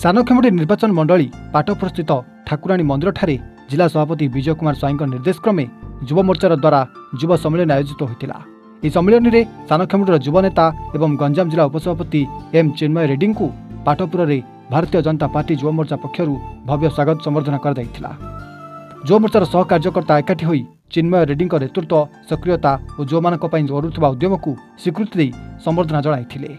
सानखेमुंडी निर्वाचन मंडली पाटपुर स्थित ठाकुराणी मंदिर ठारे जिला सभापति विजय कुमार स्वाई निर्देश क्रमे युव मोर्चार द्वारा युव सम्मेलन आयोजित होता। यह सम्मेलन में सानखेमुंडीर युव नेता एवं गंजाम जिला उपसभापति एम चिन्मय रेड्डी को पाटपुर में भारतीय जनता पार्टी युव मोर्चा पक्षर भव्य स्वागत संबर्धना कर युव मोर्चार सह कार्यकर्ता एकाठी होई चिन्मय रेड्डी नेतृत्व सक्रियता और युवा मानुवा उद्यम को स्वीकृति दे संबर्धना जणाई।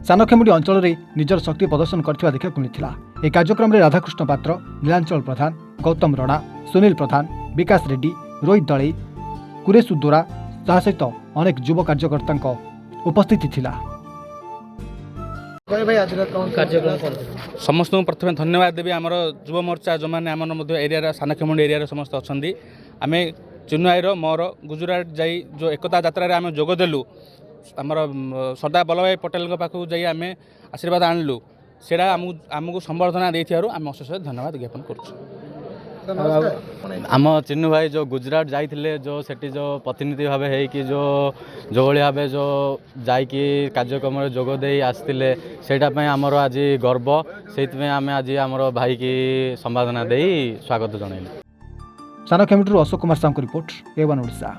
सानखेमुंडी अंचल में निजर शक्ति प्रदर्शन करथिबा देखा मिलता। यह कार्यक्रम में राधाकृष्ण पात्र, नीलांचल प्रधान, गौतम रणा, सुनील प्रधान, विकास रेड्डी, रोहित दले, कुरेश उद्दोरा सहित अनेक युव कार्यकर्ता उपस्थिति थिला। समस्त प्रथम धन्यवाद देवी आमर युव मोर्चा जो मैंने आम एरिया सानखेमुंडी एरिया समस्त अच्छा आम चिन्मयर मोर गुजरात जाई जो एकता यात्रा आम जोगदेलु आमर सरदार वल्लभ भाई पटेल पाखक जाई आम आशीर्वाद आणलु से आमको संबर्धना देथियारु आम अशेष धन्यवाद ज्ञापन करूँ। आम चिन्नू भाई जो गुजरात जाइए जो सेठी जो प्रतिनिधि भाव है जो भाव जो जाकि कार्यक्रम जोगदे आसते से आमर आज गर्व से आम आज आमर भाई की संबर्धना दे स्वागत जनइलु। सानखेमुंडी अशोक कुमार साहू रिपोर्ट A1 ओडिशा।